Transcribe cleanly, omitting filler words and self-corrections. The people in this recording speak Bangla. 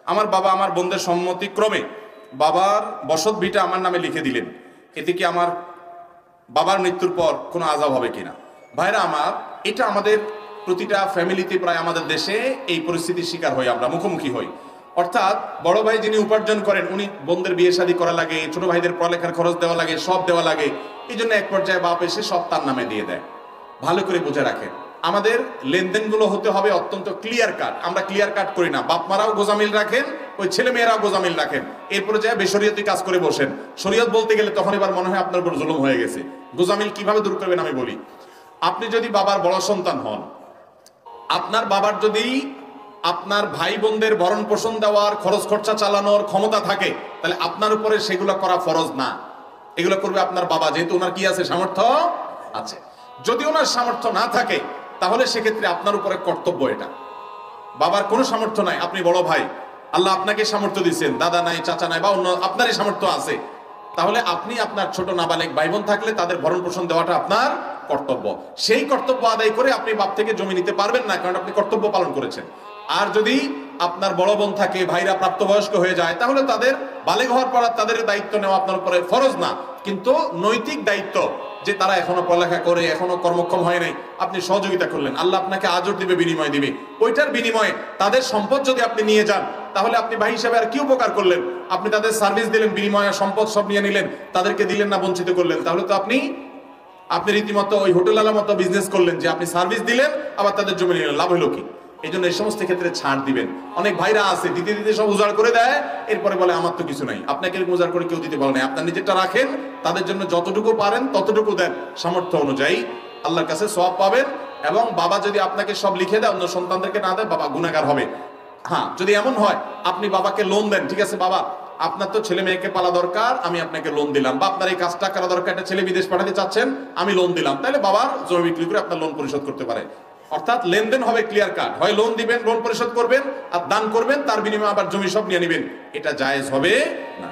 আমার বাবা আমার বোনদের সম্মতিক্রমে বাবার বসত ভিটা আমার নামে লিখে দিলেন, এতে কি আমার বাবার মৃত্যুর পর কোনো আযাব হবে কিনা? ভাইরা আমার, এটা আমাদের প্রতিটা ফ্যামিলিতে, প্রায় আমাদের দেশে এই পরিস্থিতির শিকার হই, আমরা মুখোমুখি হই। অর্থাৎ বড় ভাই যিনি উপার্জন করেন, উনি বোনদের বিয়ে শাদী করা লাগে, ছোট ভাইদের পড়ালেখার খরচ দেওয়া লাগে, সব দেওয়া লাগে। এই জন্য এক পর্যায়ে বাপ এসে সব তার নামে দিয়ে দেয়। ভালো করে বুঝে রাখেন, আমাদের লেনদেনগুলো হতে হবে অত্যন্ত ক্লিয়ার কাট। আমরা ক্লিয়ার কাট করি না। বাপ মারাও গোজামিল রাখেন, ওই ছেলে মেয়েরাও গোজামিল রাখেন, এরপরে যায় বেশরিয়তি কাজ করে বসেন। শরীয়ত বলতে গেলে তখন এবার মনে হয় আপনার উপর জুলুম হয়ে গেছে। গোজামিল কিভাবে দূর করবেন আমি বলি। আপনি যদি বাবার বড় সন্তান হন, আপনার বাবার যদি আপনার ভাই বোনদের ভরণ পোষণ দেওয়ার, খরচ খরচা চালানোর ক্ষমতা থাকে, তাহলে আপনার উপরে সেগুলো করা ফরজ না। এগুলো করবে আপনার বাবা, যেহেতু ওনার কি আছে, সামর্থ্য আছে। যদি ওনার সামর্থ্য না থাকে, তাহলে সেক্ষেত্রে আপনার উপরে কর্তব্য এটা। বাবার কোনো সামর্থ্য নাই, আপনি বড় ভাই, আল্লাহ আপনাকে সামর্থ্য দিচ্ছেন, দাদা নাই, চাচা নাই, বা অন্য আপনারই সামর্থ্য আছে, তাহলে আপনি আপনার ছোট নাবালেক ভাই বোন থাকলে তাদের ভরণ পোষণ দেওয়াটা আপনার কর্তব্য। সেই কর্তব্য আদায় করে আপনি বাপ থেকে জমি নিতে পারবেন না, কারণ আপনি কর্তব্য পালন করেছেন। আর যদি আপনার বড় বোন থাকে, ভাইরা প্রাপ্তবয়স্ক হয়ে যায়, তাহলে তাদের বালেগ হওয়ার পর তাদের দায়িত্ব নেওয়া আপনার উপরে ফরজ না, কিন্তু নৈতিক দায়িত্ব, যে তারা এখনো পড়ালেখা করে এখনো কর্মক্ষম হয় নাই, আপনি সহযোগিতা করলেন, আল্লাহ আপনাকে আজর দিবে, বিনিময় দিবে। ওইটার বিনিময়ে তাদের সম্পদ যদি আপনি নিয়ে যান, তাহলে আপনি ভাই হিসেবে আর কি উপকার করলেন? আপনি তাদের সার্ভিস দিলেন, বিনিময়ে সম্পদ সব নিয়ে নিলেন, তাদেরকে দিলেন না, বঞ্চিত করলেন। তাহলে তো আপনি রীতিমতো ওই হোটেলওয়ালার মতো বিজনেস করলেন, যে আপনি সার্ভিস দিলেন আবার তাদের জমি নিলেন, লাভ হলো কি? এই জন্য এই সমস্ত ক্ষেত্রে ছাড় দিবেন। অনেক ভাইরা আছে দিতে দিতে সব উজাড় করে দেয়, এরপরে বলে আমার তো কিছু নাই। আপনাকে এরকম উজাড় করে কেউ দিতে বলে নাই, আপনার নিজেরটা রাখেন, তাদের জন্য যতটুকু পারেন ততটুকু দেন, সামর্থ্য অনুযায়ী আল্লাহর কাছে সওয়াব পাবেন। এবং বাবা যদি আপনাকে সব লিখে দেয়, অন্য সন্তানদেরকে না দেয়, বাবা গুনাহগার হবে। হ্যাঁ, যদি এমন হয় আপনি বাবাকে লোন দেন, ঠিক আছে বাবা, আপনার তো ছেলে মেয়েকে পালা দরকার, আমি আপনাকে লোন দিলাম, বা আপনার এই কাজটা করা দরকার, একটা ছেলে বিদেশ পাঠাতে চাচ্ছেন, আমি লোন দিলাম, তাহলে বাবার জমি বিক্রি করে আপনার লোন পরিশোধ করতে পারে। অর্থাৎ লেনদেন হবে ক্লিয়ার কাট, হয় লোন দিবেন, লোন পরিশোধ করবেন, আর দান করবেন, তার বিনিময়ে আবার জমি সব নিয়ে নেবেন, এটা জায়েজ হবে না।